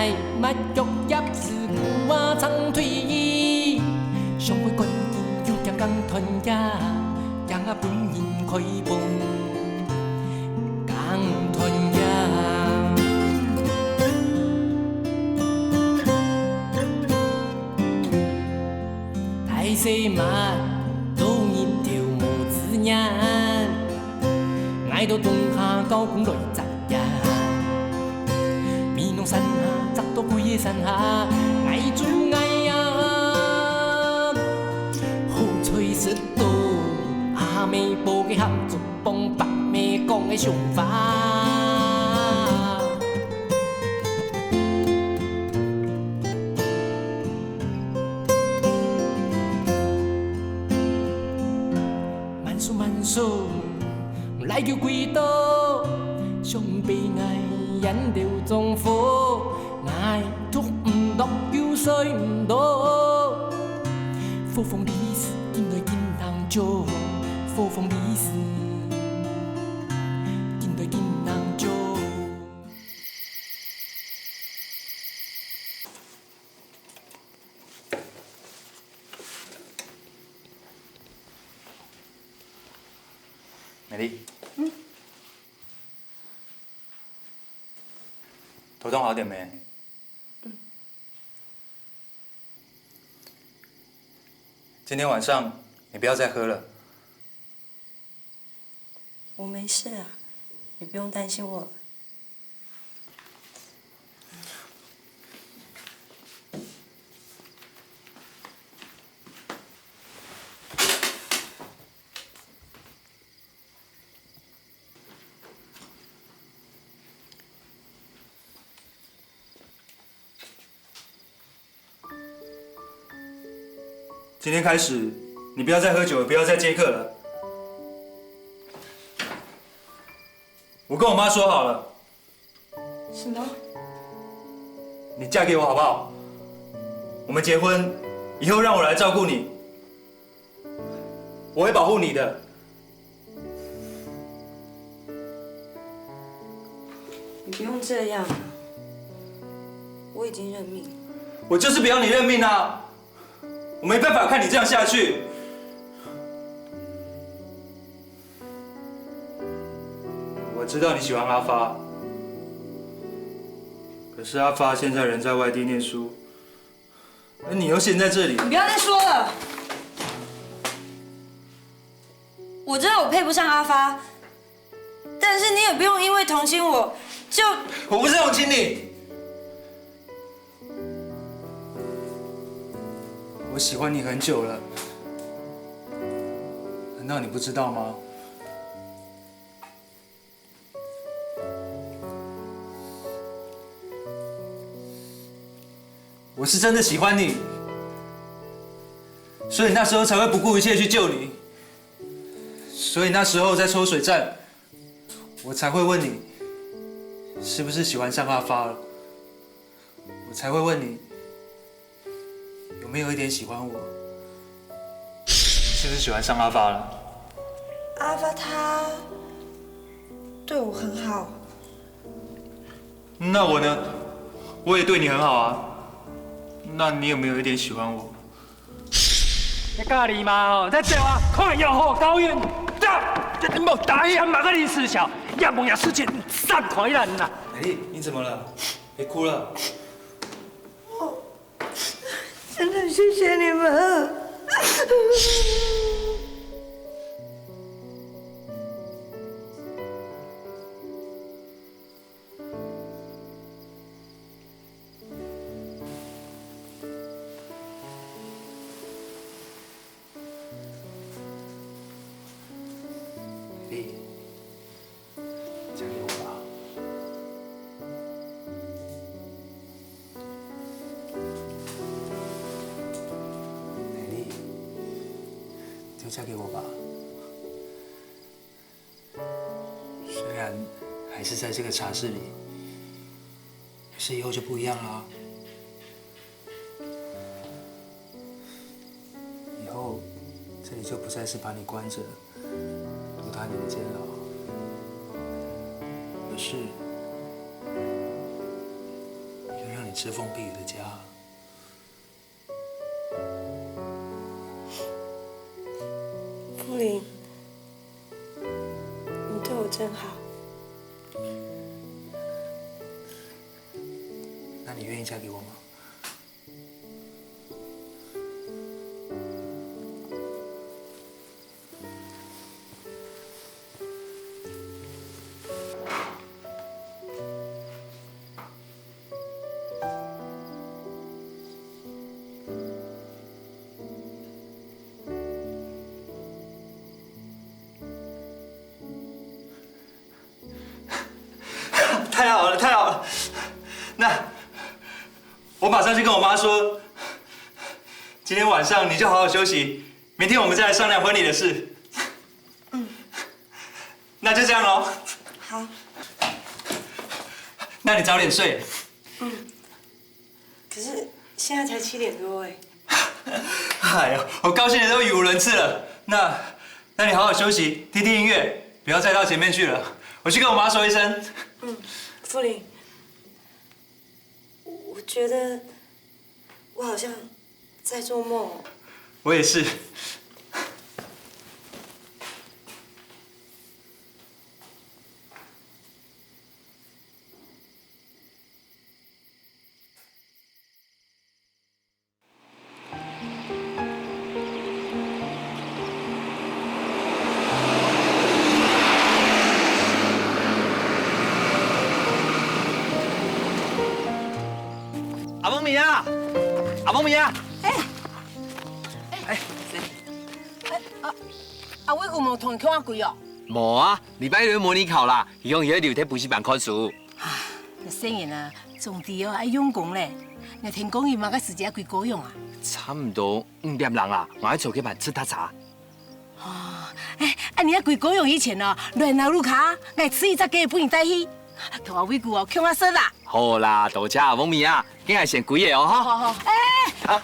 爱捌脚业是牛啊长腿衣，上会观音又强讲团结，强啊本人开饭讲团结。大细嘛都日条无字眼，爱到冬下高官来摘呀。面农山下摘到几个山下，爱做爱呀，好吹舌头，阿妹报嘅合作帮白妹讲嘅想法。慢数唔来叫几多，上悲哀引流中火，爱捉唔落叫水唔到，火风利是见来见人做，火风利是见来见人做。美丽，头痛好点没？今天晚上你不要再喝了。我没事啊，你不用担心我。今天开始，你不要再喝酒了，不要再接客了。我跟我妈说好了。什么？你嫁给我好不好？我们结婚以后，让我来照顾你，我会保护你的。你不用这样啊，我已经认命了。我就是不要你认命啊！我没办法看你这样下去。我知道你喜欢阿发，可是阿发现在人在外地念书，而你又陷在这里。你不要再说了，我知道我配不上阿发，但是你也不用因为同情我就……我不是同情你，我喜欢你很久了，难道你不知道吗？我是真的喜欢你，所以那时候才会不顾一切去救你。所以那时候在抽水站，我才会问你，是不是喜欢上阿发了？我才会问你，有没有一点喜欢我？你是不是喜欢上阿发了？阿发他对我很好。那我呢？我也对你很好啊。那你有没有一点喜欢我？你咖喱嘛哦，在这啊，看要好高远，这莫打一马个你思想，也莫也事情散开人呐。美丽，你怎么了？别哭了。真的谢谢你们。美丽，嫁给我吧。美丽，就嫁给我吧。虽然还是在这个茶室里，可是以后就不一样了。以后这里就不再是把你关着，毒打你的监牢，而是一个让你你遮风避雨的家。傅林，你对我真好。那你愿意嫁给我吗？太好了，太好了！那我马上去跟我妈说，今天晚上你就好好休息，明天我们再来商量婚礼的事。那就这样喽。好。那你早点睡。可是现在才7点多哎。哎呦，我高兴的都语无伦次了。那你好好休息，听听音乐，不要再到前面去了。我去跟我妈说一声。傅林，我觉得我好像在做梦哦。我也是。阿蒙米啊，阿蒙米啊！阿伟有无同腔啊贵哦？无啊，礼拜六模拟考啦，希望喺留喺补习班看书。那生人啊，种地哦爱用功咧。那听讲伊嘛个时间几个用啊？差唔多5点人啦，我喺做嘅班吃大茶。你啊几个用以前哦，乱闹路卡，爱吃一只鸡不用带去，同阿伟姑哦腔啊说啦。好啦，多谢阿蒙米啊，今日先几个哦哈。好，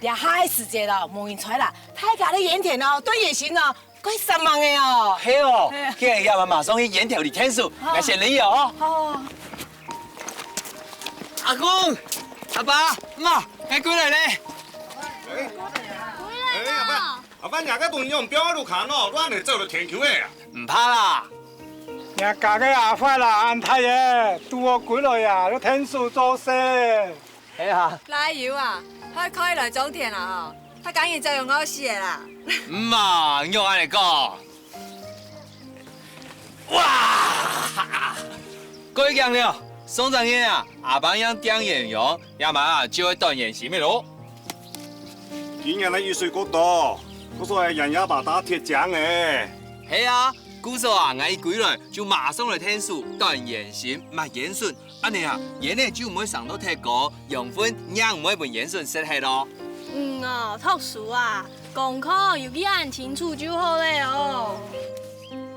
俩嗨时间咯，无人出啦，太家咧盐田哦，对野行哦，快3万个哦。系哦，今日要马上去盐田里听书，我先你哦。好。阿公、阿爸、妈，你过来咧。阿爸nhà cái bún nhom béo đồ khán nó, đoan để做田球嘅啊。唔怕啦。人家嘅阿快啦，安太爺，拄我幾來啊，都聽書做事。系啊。拉油啊，他可以來種田啦嗬，他竟然就用我寫啦。唔啊，用安尼講。哇！各位強了，宋長爺啊，阿爸樣點演用，要嘛啊就會斷演戲咩咯？今年嘅20歲嗰度，嗰所係人也把打鐵匠嘅。係啊，古時候啊，我一歸來就馬上來聽書，斷演戲，勿演順，安尼啊，演呢就唔會上到鐵歌，用分也唔會被演順失去咯。讀書啊，功課要記按清楚就好咧哦。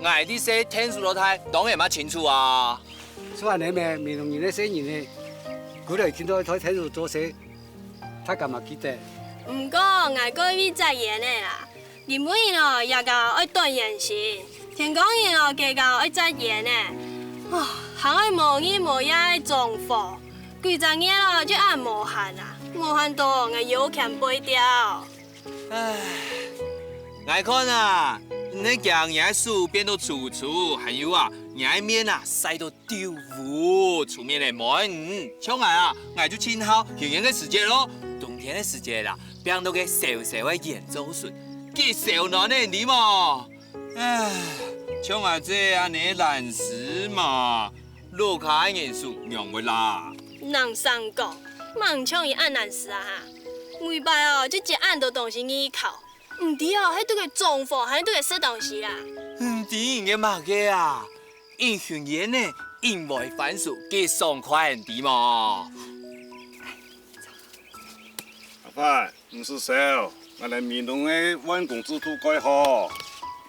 我啲寫聽書老太當然嘛清楚啊。所以你咪面同人咧寫完咧，佢哋見到佢睇到做事，他幹嘛記得？唔過我個位在演嘅啦，日本人哦也教愛斷演戲，聽講人哦佢教愛在演嘅，行愛無語無嘢愛裝貨，幾十年咯就按無限啊，無限到我腰鉗背掉。唉，我看啊，你講嘢書變到楚楚，還有啊，嘢面啊曬到丟糊，出面嚟滿，像我啊，我就親好休閒嘅時節咯，冬天嘅時節啦，變到嘅小小嘅鹽州筍，幾小暖嘅你嘛，唉，像我這樣嘅懶事嘛，路卡元素用唔啦。人生講，盲搶伊按難事啊哈，每擺哦就一按到東西依靠。唔知哦，喺度嘅裝貨，喺度嘅食東西啦。啲人嘅乜嘅啊？英雄嘢呢，因為反數幾爽快啲嘛。阿爸，唔是少，我哋面同嘅揾工制度改好，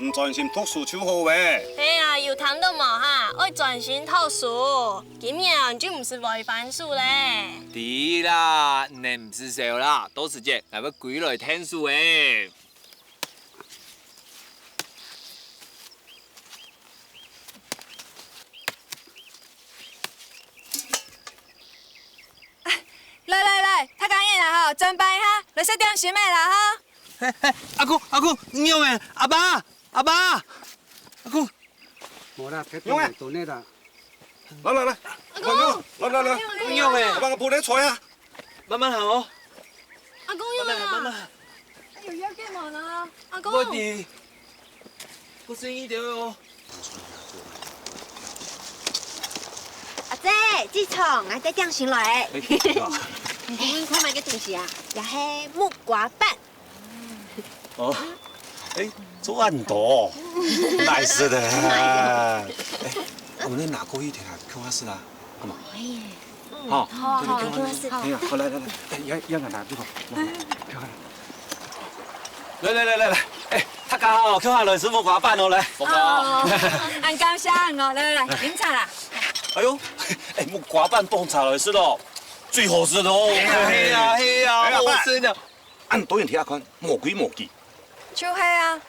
唔專心讀書就好嘅。係啊，要談到嘛哈，愛專心讀書，咁樣就唔是違反數咧。對啦，你唔是少啦，到時節係要歸來聽書嘅。准备哈，来食点心的啦哈。阿姑，你用诶，阿爸，阿姑，冇啦，佢用嚟做呢啦。来，来，你用诶，我帮个布来吹啊。慢慢行哦，阿公用啊！慢慢。有要干嘛呢？阿公，我的，小心一点哦。阿姐，自从我带点心来，你看买个东西啊，也是木瓜板。哦，哎，做暗多，nice 的。哎，我们拿过一点啊，看下是啦，好吗？可以。好，好，看下是。哎呀，好来，哎，要拿这个，来，哎，大家好，看下来是木瓜板哦，来。哦，很感谢哦，来，饮茶啦。哎呦，哎，木瓜板冻茶来是咯，最好吃的哦。嘿呀，好吃的。按导演睇下看，莫鬼莫记。就系啊。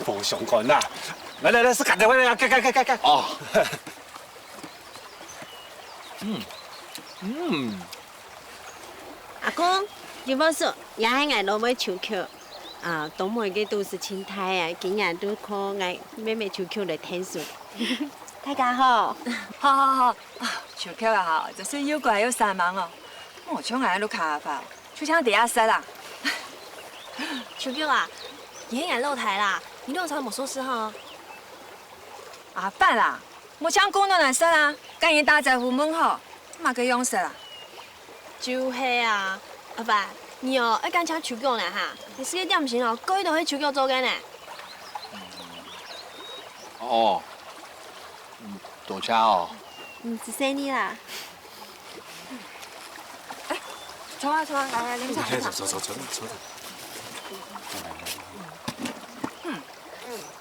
冇相干啦，来，是赶快来，盖。哦。阿公，你冇说，也系我老妹唱曲，啊，东门嘅都市青苔啊，竟然都靠我妹妹唱曲来听说。大家好，好，唱曲啊好，就是又怪又散忙哦。我唱俺都卡法，就像第二塞啦。球球啊，也演露台啦，你弄啥没说是哈？啊，办啦，我唱公东来塞啦，跟人打招呼问好，嘛个用塞啦。就是啊，阿爸，你哦一间请球球呢哈，你4个点钟哦，各位都去球球做嘅呢。哦，多谢哦。是生你啦。坐啊，来，饮茶。走。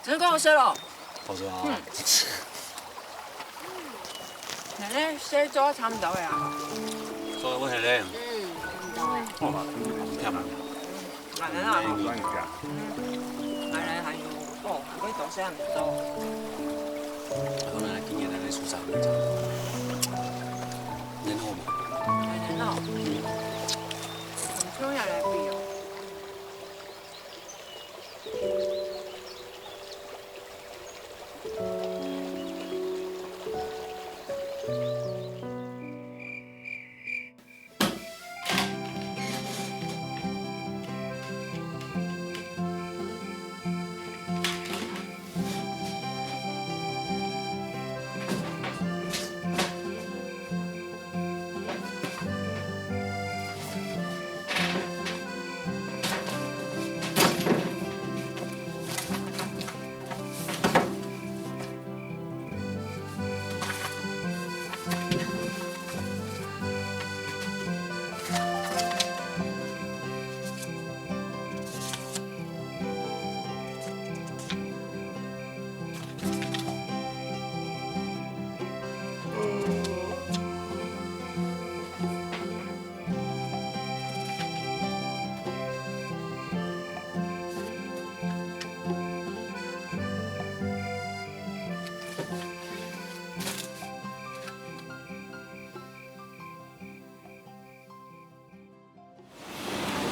真够好吃咯。好吃啊。奶奶洗咗差唔多嘅啊。所以我係咧。好嘛，聽嘛。奶奶啊。奶奶還有哦，嗰啲東西唔多。我奶奶今年奶奶出啥名？年好嘛？奶奶哦。同中人嚟比哦。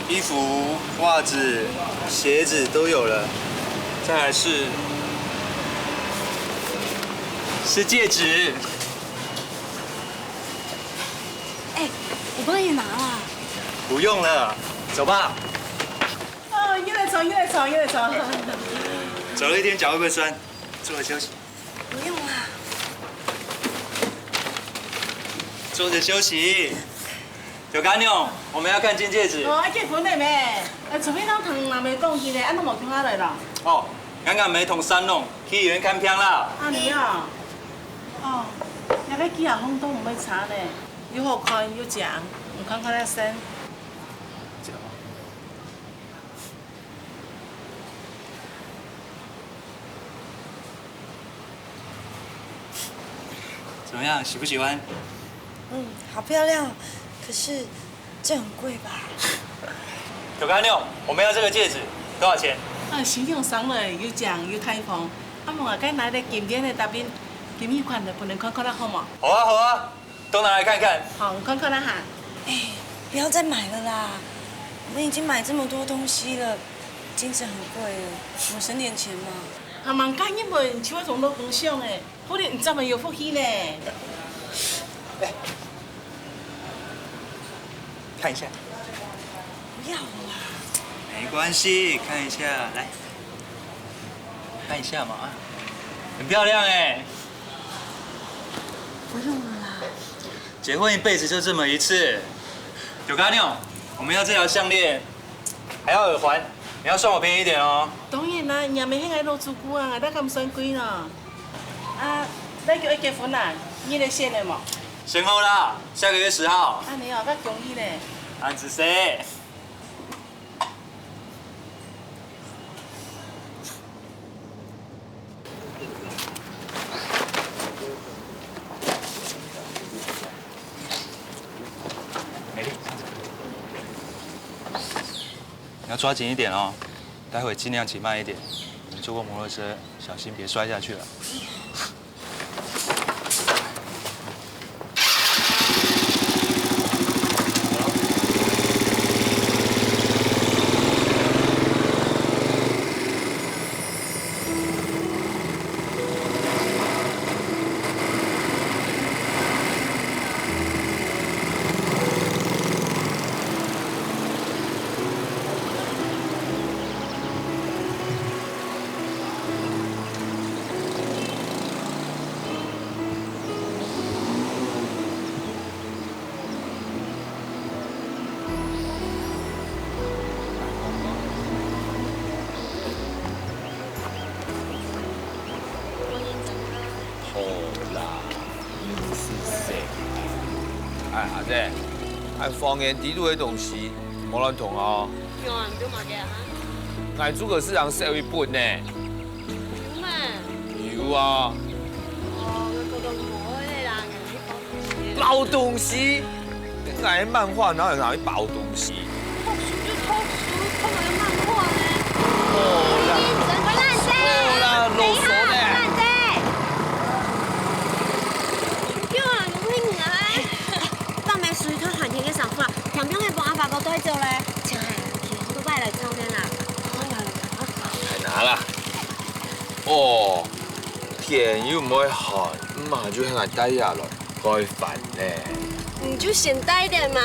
衣服、袜子、鞋子都有了，再来是戒指。哎，我帮你拿啦。不用了，走吧。哦，又来床。走了一天脚会不会酸？坐着休息。不用啦。坐着休息。有干妞，我们要看金戒指。哦，结婚了没？除非咱同人未讲起咧，俺都无听下来啦。哦，刚刚没同三弄，去医院看病啦。阿你啊，哦，那个几下风都唔会差呢，又好看又正，唔看看那身。怎么样，喜不喜欢？好漂亮，可是这很贵吧？有干妞，我们要这个戒指，多少钱？形象上了又正又开放，啊，问下该拿来金店的那边，金一款的不能看看得好嘛？好啊，都拿来看看。好，你看看啦哈。哎，不要再买了啦，我们已经买这么多东西了，精神很贵了，我们省点钱嘛。啊，蛮介意问，像我从都分享诶，可能唔知咪有福气咧。哎，看一下。不要啦。没关系，看一下，来，看一下嘛，很漂亮哎。不用了啦。结婚一辈子就这么一次。有干妞，我们要这条项链，还要耳环，你要算我便宜一点哦。当然啦，人咪喺度做古啊，我得咁算贵啦。啊，你叫伊结婚啦？你嚟先嚟冇？先后啦，下个月10号。啊，你哦，我恭喜咧。安子谁？美丽，你要抓紧一点哦，待会尽量骑慢一点。你们坐过摩托车，小心别摔下去了。哎，阿姐，哎，方言地度的东西冇人同哦。有啊，唔表嘛嘅啊？哎，诸葛四郎写一本呢。有咩？有啊。哦，我覺得冇咧啦，人哋包東西，哎，漫畫哪有哪會包東西？偷書就偷書，偷來漫畫呢？哦啦，回來姐，哦啦，囉嗦呢。水土寒天嘅衫褲啦，平平係幫阿爸個袋做咧，真係其實都擺嚟抽嘅啦。係拿啦。哦，天又唔會寒，咁啊就向下低下來，該煩咧。你就顯大點嘛，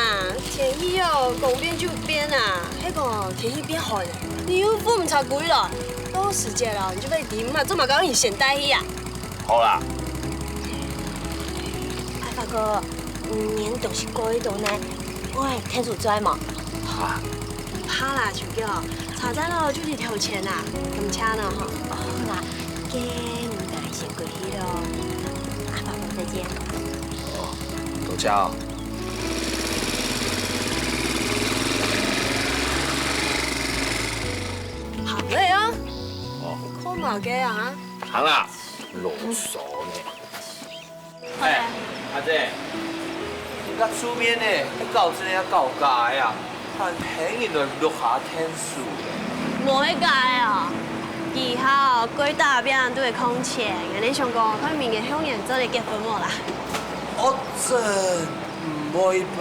天氣哦，講變就變啊，那個天氣變寒，你又付唔差貴了，到時節了，你就被點嘛，做嘛搞你顯大氣啊？好啦。阿爸哥。年都是過呢度呢，我係聽住在嘛。嚇！唔怕啦，小嬌，查仔咯就是條錢啦，咁差呢嗬。好啦，嘅唔該先過去咯。阿爸爸再見。哦，多謝哦。行嘞啊！哦。開埋嘅啊！行啦，囉嗦呢。哎，阿姐。而家出面呢，你搞真係搞假呀！但平原來落下天數嘅。冇迄個啊！以後幾大邊都會空錢，人哋想講佢明年向人做你結婚冇啦。我真唔會吧？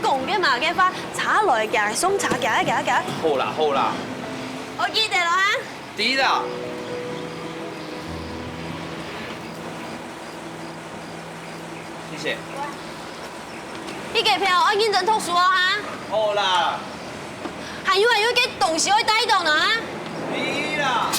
講嘅嘛嘅花，茶來嘅送茶嘅。好啦好啦，我記得啦哈。知啦。謝謝。呢個票我認真讀書啊哈。好啦。還有嘅東西可以帶動啊。知啦。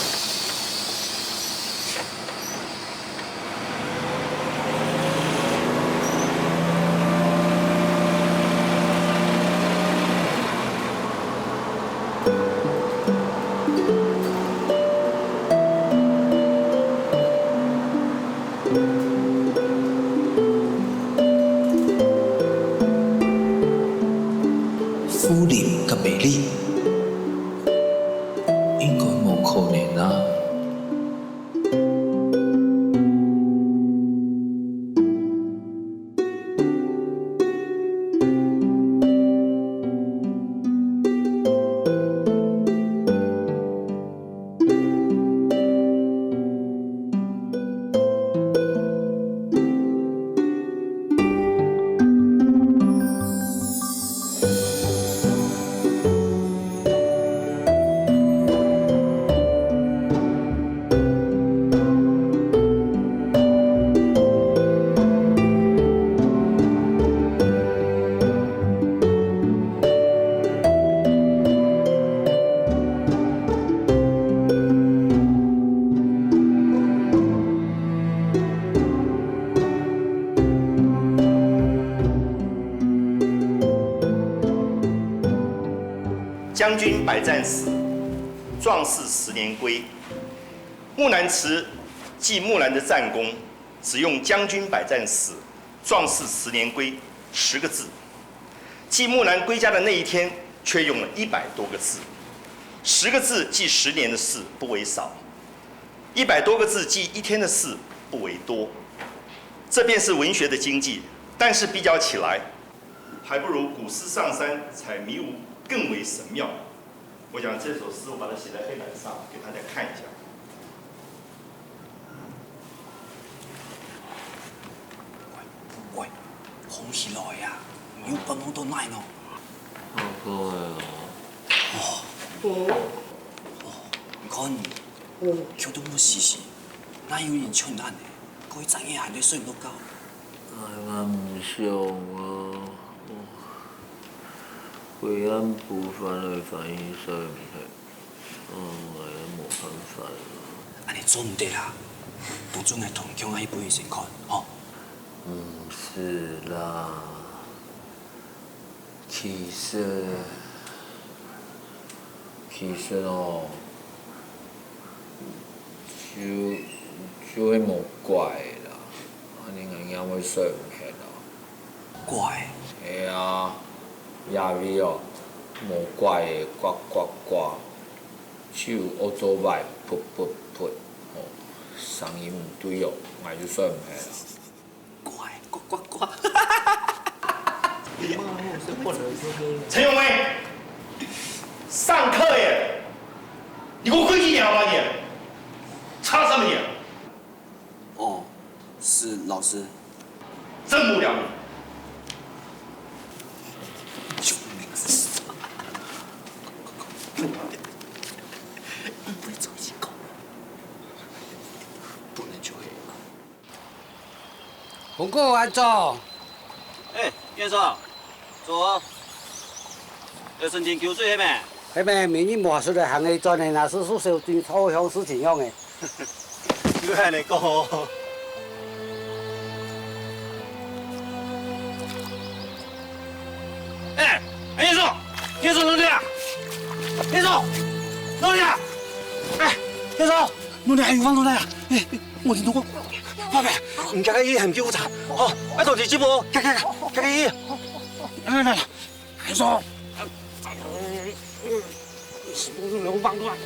敷臉及美麗，将军百战死，壮士10年归。木兰辞记木兰的战功，只用将军百战死，壮士10年归10个字。记木兰归家的那一天，却用了100多个字。10个字记10年的事不为少，100多个字记1天的事不为多。这便是文学的经济，但是比较起来，还不如古诗上山采迷芜更为神妙。我想这首诗我把它写在黑板上，给大家看一下。喂，空起来呀，要不弄到哪呢？好高啊！你看，叫到冇事事，哪有人唱咱的？佢真嘅眼你睡唔到覺。我唔想啊！為按部分去反映衰唔起，我也冇辦法啦。安尼做唔得啦，都總係同鄉阿姨本先看，哦。唔是啦，其實哦，就會冇怪啦，安尼硬硬會睡唔起啦。怪？係啊，夜尾哦，冇怪嘅呱呱呱，手惡做歹噗噗噗，哦，聲音唔對哦，我就睡唔起啦。呱呱！陈永威，上课耶！你给我规矩点好吗你？插什么你？哦，是老師。真无聊。救命死！不走一起搞，不能就黑。功课完做。哎，先生，做。要申請橋水係咪？係咪明年磨出嚟行嘅專係那是屬小din抽象事情用嘅。要係你講。哎，先生，先生，哪裡啊？先生，哪裡啊？哎，先生，哪裡還有放哪裡啊？哎，我聽到過。快快，唔加個嘢係唔叫我查，哦，一同時接我，加個嘢，來，先生。能放過來，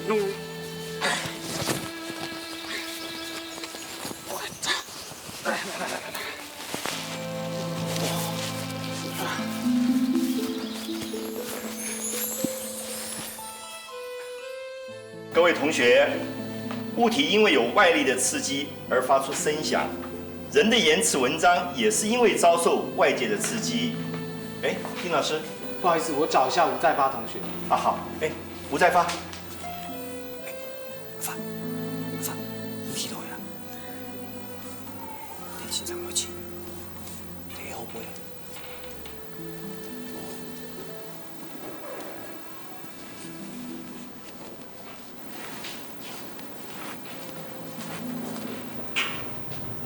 各位同学，物体因为有外力的刺激而发出声响，人的言辞文章也是因为遭受外界的刺激。哎，丁老师，不好意思，我找一下吴再发同学。啊好，哎，吴再发。發，唔起來啊！你先生開始，你好背啊！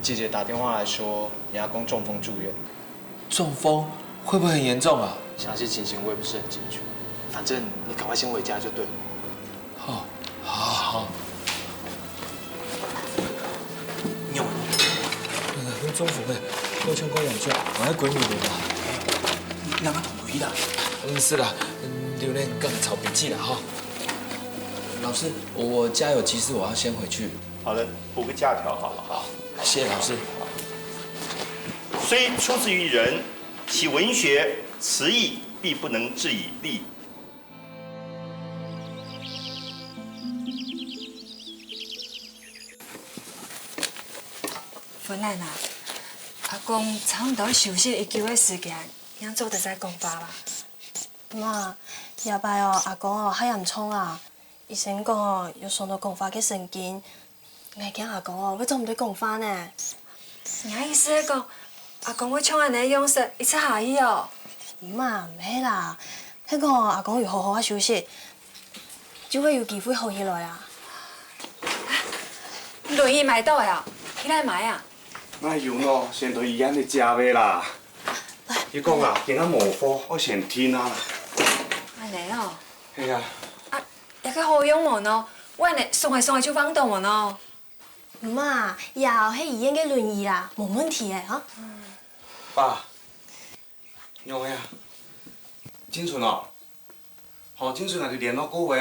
姐姐打電話來說，你阿公中風住院。中風會不會很嚴重啊？詳細情形我也不是很清楚，反正你趕快先回家就對了。好，好。有。很中風嘅，我唱歌人出，我喺鬼面嚟吧。你阿媽同佢啦？是啦，榴蓮更炒筆記啦哈。老師，我家有急事，我要先回去。好了，補個假條好了哈。謝謝老師。雖出自於人，其文學詞意必不能置以利。芬蘭啊，阿公差唔多休息1個月時間，樣做得再講法啦。媽，夜拜哦，阿公哦，喺人沖啊，醫生講哦，要送到講法嘅神經，我驚阿公哦，會做唔到講法呢。你意思係講，阿公會衝人哋用食，一切下醫哦？媽，唔係啦，係講阿公要好好休息，就會有機會好起來啊。輪椅買到呀？起來買啊？哎呦喏，先對醫院嚟食嘅啦。你講啊，今仔無貨，我先聽啊。安尼哦。系啊。啊，也较好用无喏，我呢送来就放倒无喏。妈，以後喺醫院嘅輪椅啦，冇問題嘅嚇。爸，用的啊，景純哦，好，景純啊就聯絡過話，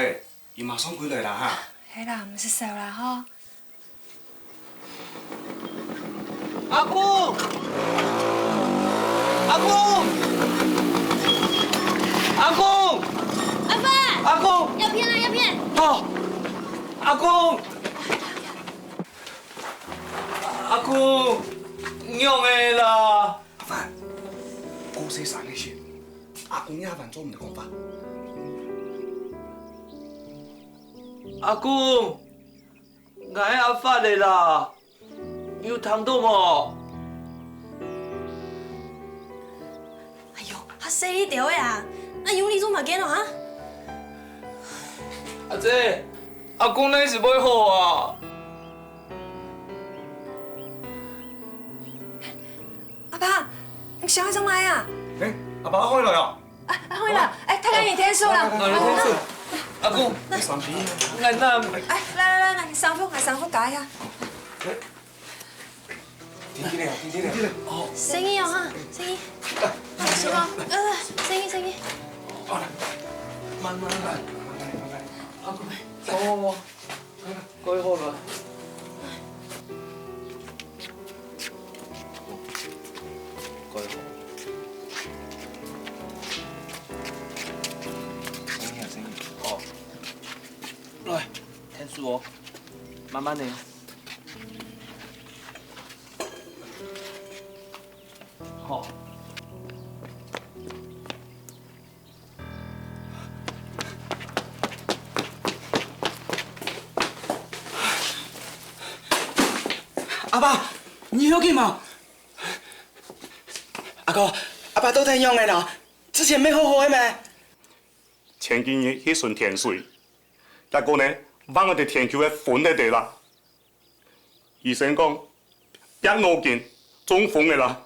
伊馬上歸來啦哈。係啦，唔是笑啦吼。阿公，阿公，阿公，阿爸，阿公，要片啦，要片。好，阿公，阿公，用的啦。阿凡，姑細生嘅事，阿公也凡做唔得講法。阿公，我阿發嚟啦，有疼到冇？哎呦，嚇死你條呀！那用你做乜嘅咯嚇？阿姐，阿公那是要好啊。阿爸，你小孩怎來啊？誒，阿爸開來哦。開啦！誒，睇緊你天數啦。天數。阿公，你上邊。我那。來，三幅解下。點啲嚟？哦。聲音啊嚇，聲音。小哥，聲音。慢慢來。阿公，我，過好了。過好。聲音。哦。來，天數哦，慢慢嚟。好。阿爸，你要緊嘛？阿哥，阿爸都聽用嘅啦，之前沒好好嘅咩？前幾年迄順天水，結果呢，往我哋天橋嘅墳喺地啦。醫生講，憋腦筋中風嘅啦。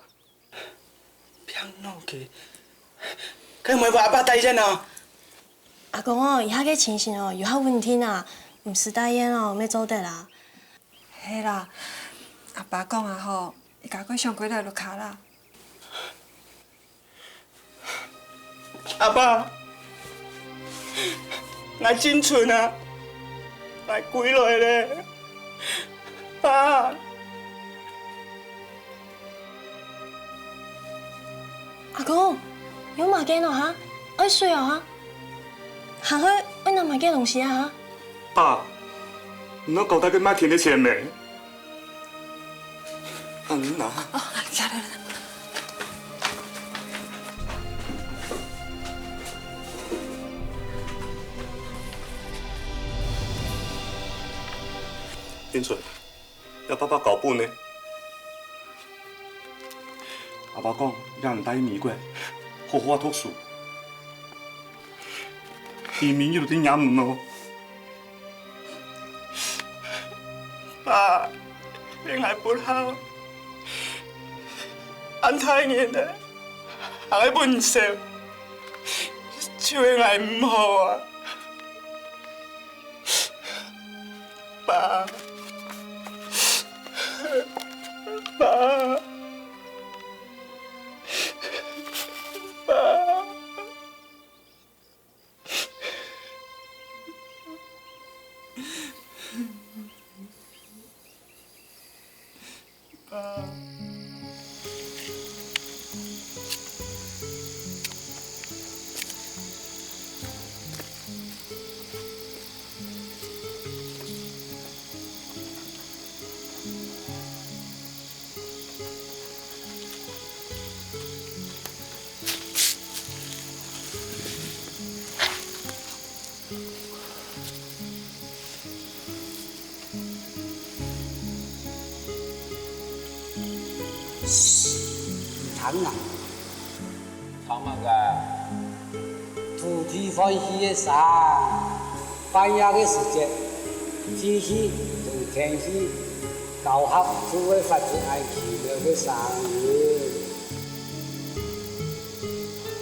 憋腦筋，佢唔係話阿爸大人啊？阿公哦，而家嘅情形哦，有下問題啊，唔是大煙哦，咩做得啦？係啦，阿爸講啊吼，伊家佢上歸來就卡啦。阿爸，我真蠢啊，我歸來咧，爸。阿公，有乜嘅咯嚇？愛睡啊嚇？行去揾乜嘅東西啊嚇？爸，我覺得佢買錢嘅錢未？嗯呐。哦，嚟。景純，要爸爸搞本呢？阿爸講，讓人帶去美國，好好讀書。移民有啲嘢唔咯。爸，你係不好，安太年的，係本少，就係唔好啊，爸。爸，谈啊，talk乜㗎？土地歡喜嘅山，翻譯嘅時節，天氣同天氣交合，就會發展係奇妙嘅生意。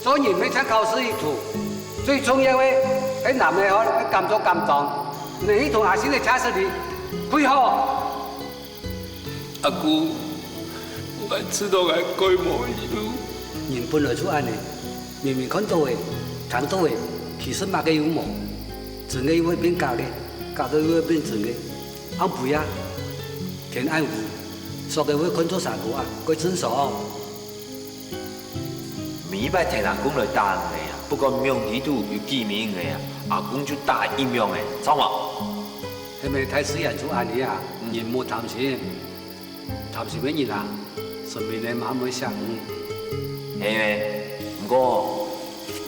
做人沒參考是一途，最重要嘅迄男的吼，迄甘做甘壮，你迄同阿星的车势里，配合。阿姑，我知道我改无忧。人本来就安尼，明明看到的、谈到的，其实嘛个幽默，真的会变假的，假的会变真的。安肥啊，天爱有，所以会看做啥个啊，过成熟。每摆听阿公来答应的啊，不过名义度有记名的啊，阿公就答应命的，走嘛。迄咪太自然就安尼啊，人莫贪心，贪心乜人啊？顺便你慢慢想。嘿咩？不过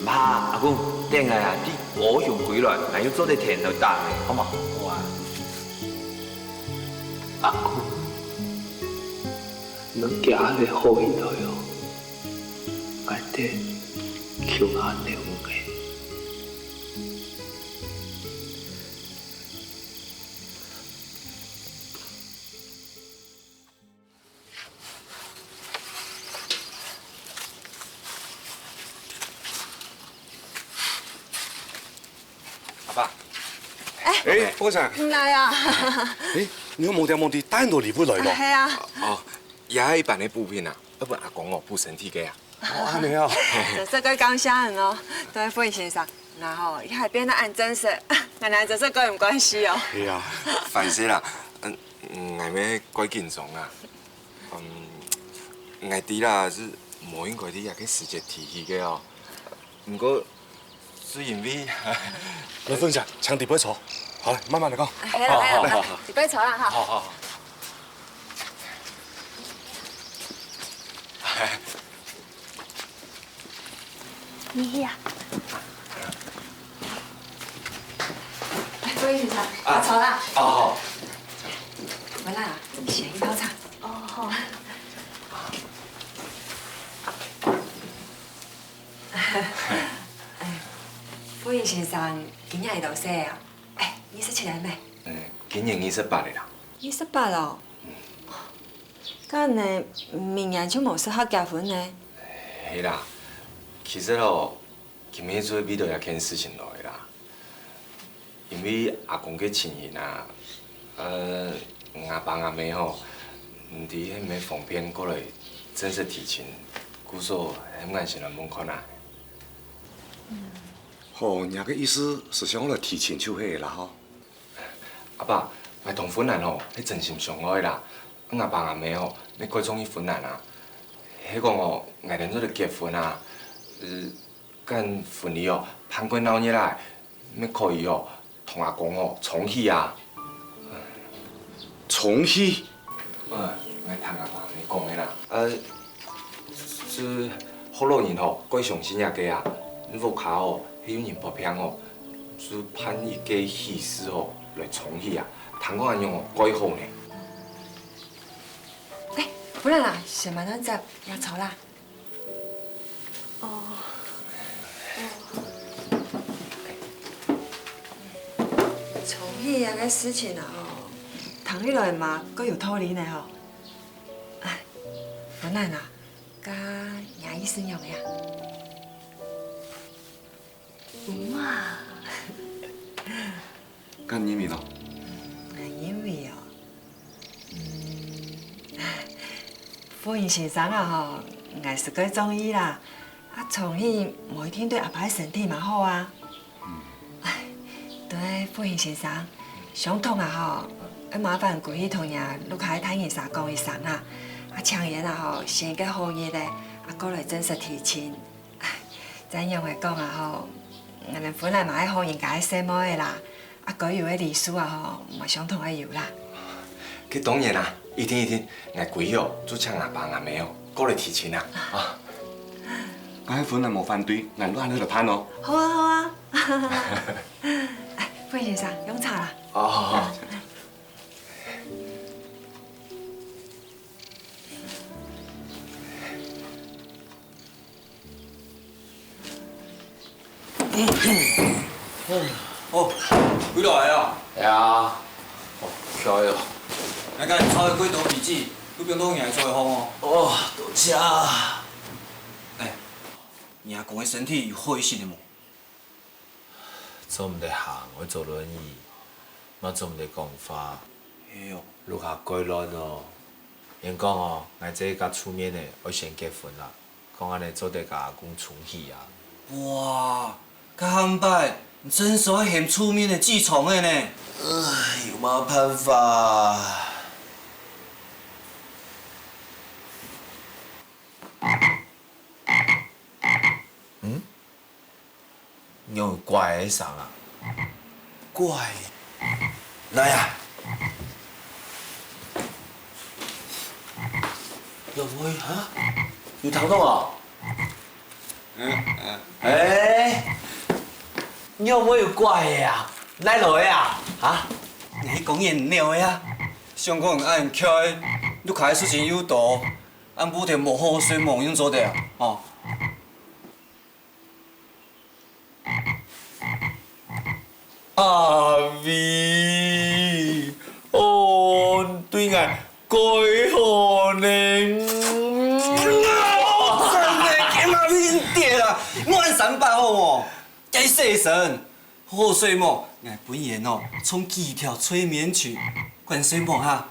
唔怕阿公，等下啊，你我用回来，还要做啲田来答应，好嘛？好啊。阿姑，侬行咧好运来哦，我得求下你嘅。阿爸，哎，波生，唔来啊！哎，你冇掉冇啲單到禮物來咯？係啊。哦，也係辦啲補片啊，一般阿公我補身體嘅啊。哦，安尼啊。這個感謝人哦，都係歡迎先生。然後一係變得按真實，奶奶這個有唔關係哦。係啊，煩死啦，係咩鬼緊張啊？係啲啦，是冇應該啲日嘅時節提起嘅哦。不過，雖然為，來分享，請地杯坐，好，慢慢嚟講。係啦係啦，地杯坐啦嚇。好好。你呀。歡迎先生，我坐啦。哦好。回來啊，先一泡茶。哦好。歡迎先生，今日係度寫啊？27了未？今年28了啦。28咯。咁你明年就冇適合結婚呢？係啦，其實哦，今日做尾度也件事情來啦，因為阿公嘅情形啊，阿爸阿妹吼，唔啲迄咩方便過來正式提親，故說很難先來門口啦。哦，人嘅意思是想我來提親就係啦吼。阿爸，咪同婚人吼，係真心相愛啦。阿爸阿妹吼，你改中意婚人啊？迄個哦，挨連做嚟結婚啊，跟婚禮哦，盼過鬧日來，咪可以哦，同阿公哦重喜啊。重喜？我聽阿爸你講嘅啦。是好多人吼，改上新日嘅啊，路卡哦，係有人不平哦，就盼一個喜事哦來重喜啊，談講安樣哦改好呢。不然啦，先慢慢走，要走啦。哦。重喜啊個事情啊，談起來嘛，佫有道理呢吼。哎，不然啦，甲伢醫生用呀。唔啊。咁因為咯？因為哦，歡迎先生啊吼，我是個中醫啦，啊重喜每天對阿爸身體嘛好啊。哎，對歡迎先生，想通啊吼，要麻煩過去同伢錄下睇醫生講醫生啦，啊請伊啊吼，先個好日咧，啊過來正式提親。怎樣會講啊吼，我哋本來嘛係好人家細妹的啦，啊改有個歷史啊吼，嘛想通個有啦。佢當然啦，一定，我貴哦，就請阿爸阿妹哦過來提親啊。啊，我喺婚禮冇反對，我都喺度盼咯。好啊好啊，歡迎先生，飲茶啦。哦，好。哦，回來啊！係啊，哦，漂亮。你今日抄嘅幾道筆記，都變到人最好哦。哦，多謝。哎，你阿公嘅身體有好些的冇？做唔得行，我坐轮椅，我做唔得讲话。哎呦，落下改乱哦。因讲哦，我这甲出面的要先结婚啦，讲安尼做得甲阿公出气啊。哇，甲汉摆，真是要嫌出面的记从的呢。唉，有嘛办法？嗯？有怪的声啊？怪，来呀！有冇啊？有头痛啊？哎，你有冇有怪的啊？来来啊！啊？你讲言鸟的啊？上讲按巧的，你开事情有道，按母田无好水梦用做的啊？哦。阿伟，哦，对眼改好呢。真阿伟对啦，满300好哦，该细神，好水梦，哎，本言哦，从几条催眠曲，关水梦哈。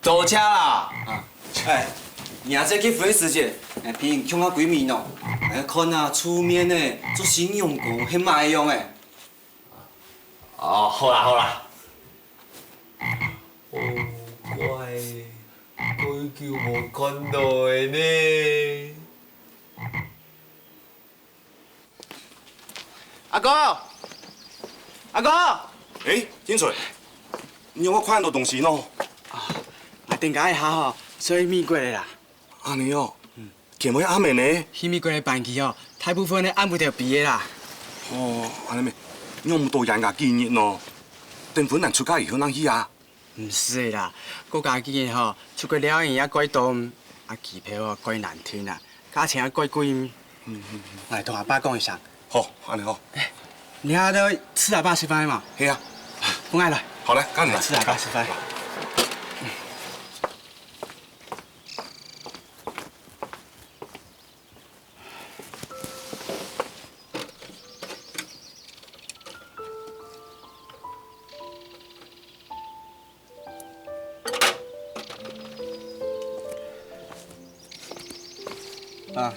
多车啦！啊，哎，明仔去婚时节，哎，偏抢我闺蜜喏，哎，看啊，出面的做信用股，很卖用诶。哦，好啦好啦。哦，怪，改叫无看到的呢。阿哥，阿哥，哎，金水，你有我看到东西喏。我顶下下吼，所以美国的啦。安尼哦，见尾暗暝呢？去美国的办期哦，大部分的按不着毕业啦。哦，安尼咪，你唔多严格纪念咯。等婚人出嫁以后，咱去啊？唔是啦，国家经验吼，出国了以后改动，啊机票哦改难听啦，价钱啊改贵。我来同阿爸讲一声。好，安尼好。你下都吃阿爸吃饭嘛？系啊。公爱来。好嘞，赶紧来。吃阿爸吃饭。啊，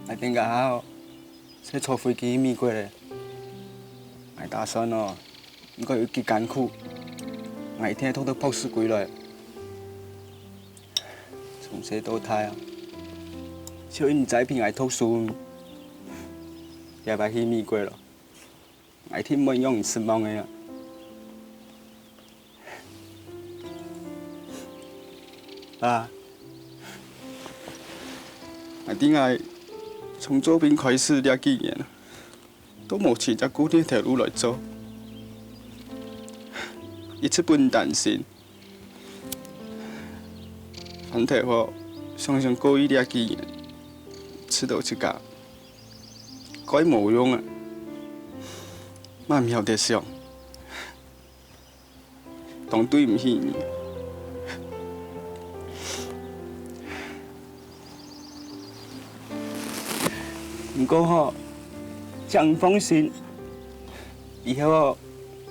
我顶下下哦，先坐飞机去美国嘞。我打算哦，应该有几艰苦，我一天偷偷跑死归来。从小到大啊，就因在平爱读书，也捌去美国咯。我天没用失望的啊。啊！我顶下从左边开始了几年，都无试着固定条路来走，一直本担心，反正我常常过意了几年，吃到一家，改无用啊，嘛唔晓得想，当对唔起你。不过吼，讲放心，以后哦，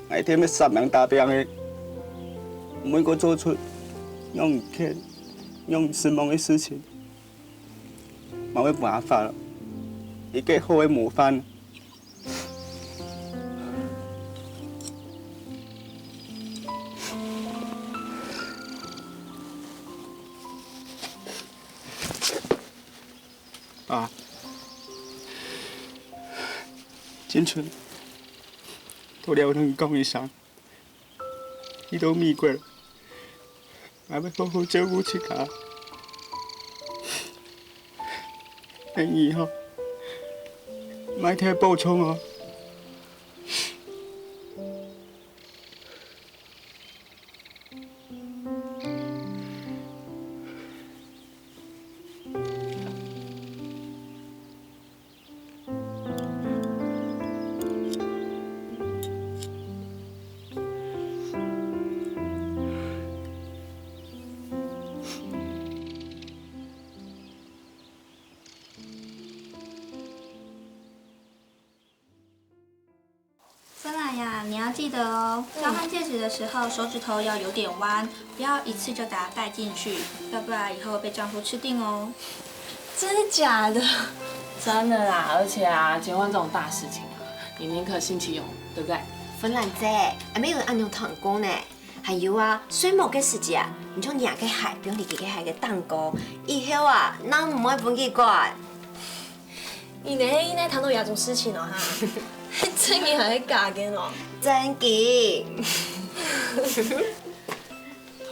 我一定要善良打拼的，唔会阁做出让人欠、让人失望的事情，嘛会麻烦了，一个好的模范。啊。金春，我了能讲一声，伊都美国了，我要好好照顾一家。等以后，莫听补充哦。记得哦，交换戒指的时候手指头要有点弯，不要一次就把它戴进去，要不然以后被丈夫吃定哦。真的假的？真的啦，而且啊，结婚这种大事情啊，你宁可信其有，对不对？芬兰姐，还没有人按用糖果呢。还有啊，水某个时节啊，你就廿个海，不用你自己海个蛋糕，以后啊，咱唔会分佢管。伊呢谈到亚种事情哦哈，真嘅还係假嘅哦？真嘅。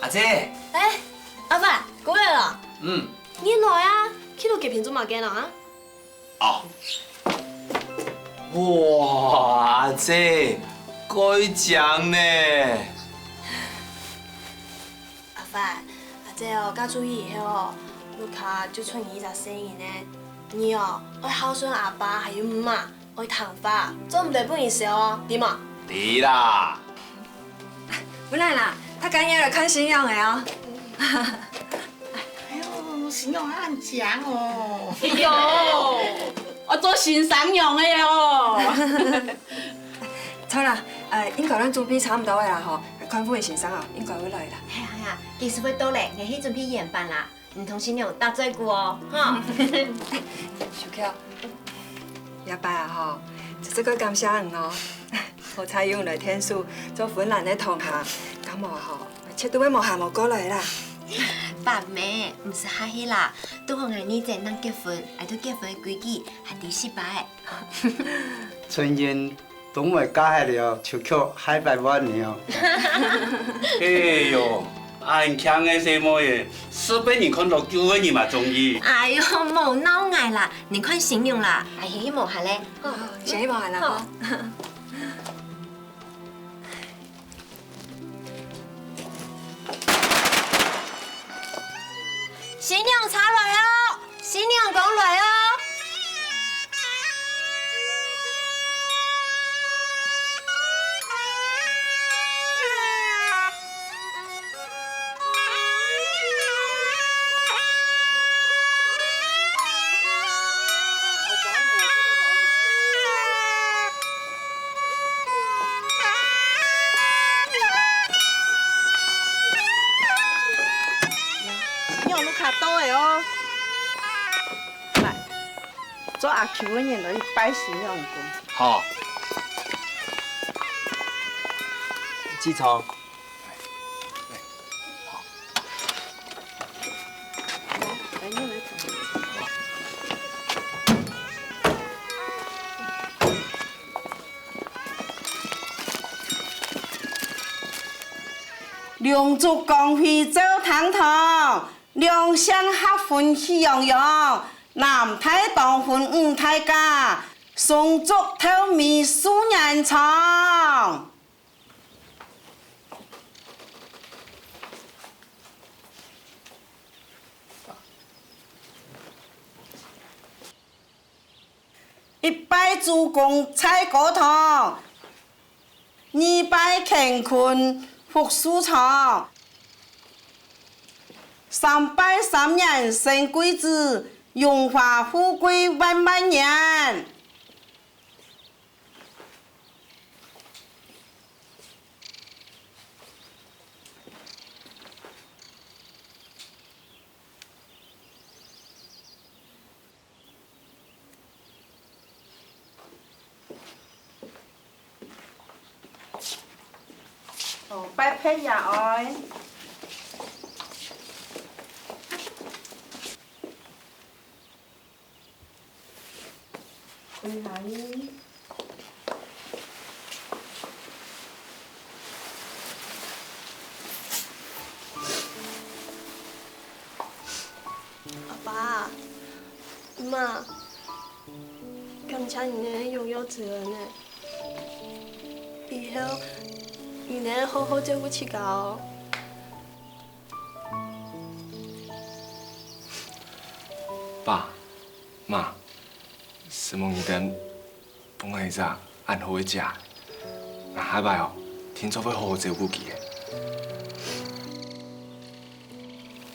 阿姐。哎，阿爸過嚟啦。嗯。你來啊，去到幾片鐘嘛嘅啦哦。哇，阿姐，該獎呢？阿爸，阿姐哦，加注意以後哦，盧卡就出現一隻聲音呢。你哦，愛孝順阿爸，還有媽，愛頭髮，做唔對本意思哦，點啊？對啦。不然啦，他今日來看新娘的哦。哎呦，新娘很強哦。哎呦，我做新三娘的哦。錯啦，應該咱準備差唔多的啦吼，看夫人先生啊，應該會來啦。係啊係啊，幾時會到咧？我去準備夜班啦，唔同新娘搭嘴鼓哦，哈。小巧，夜班啊吼，這個感謝你哦，我才用來天數做芬蘭的同學，咁我吼，切都會無下無過來啦。爸妹，唔是客氣啦，都同我呢隻人結婚，愛到結婚嘅規矩係第失敗。春燕等我嫁下了，就叫海百萬了。哎呦，安強的什麼嘢，是被你看到舊的你嘛中意。哎呦，冇鬧嗌啦，你看新娘啦，哎呀，冇下咧。先冇下啦。新娘茶來哦，新娘講來哦。做阿 Q 的人來拜新娘公。好。雞蟲。兩族共會走堂堂，兩相合歡喜洋洋。男太當婚女太嫁，送祝頭米數年長。一拜主公菜果堂，二拜乾坤福壽長，三拜三年生貴子。榮華富貴萬萬年。哦，拜配呀，愛。阿爸，媽，感謝你能擁有子兒呢，以後你能好好照顧自家哦。爸，媽。希望你等幫我一下按好嘅食，那下擺哦，聽說會好好照顧佢嘅。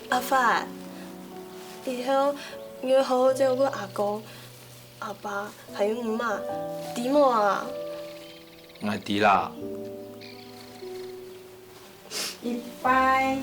阿發，以後你要好好照顧阿公、阿爸，還有媽，點啊？我知啦，一拜。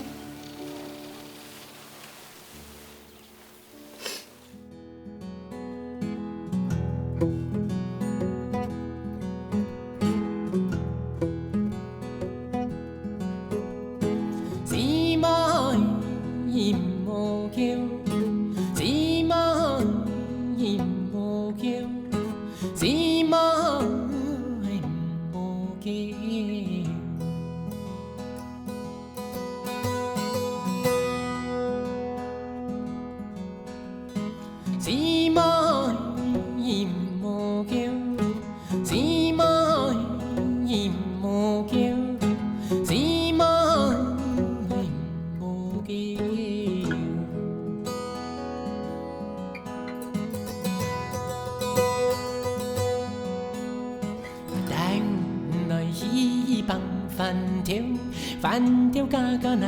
飯條加奶，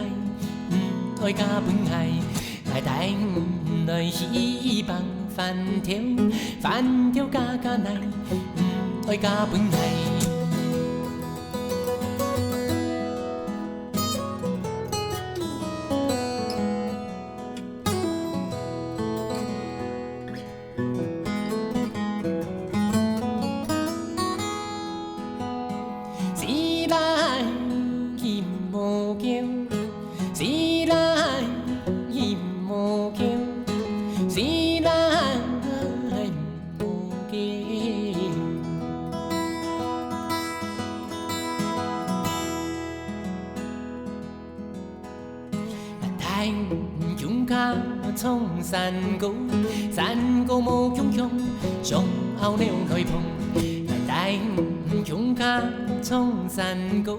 愛加本係，係頂來起棒飯條加奶，愛加本係。衝山高冇強強，上後鳥來碰，大強卡衝山高。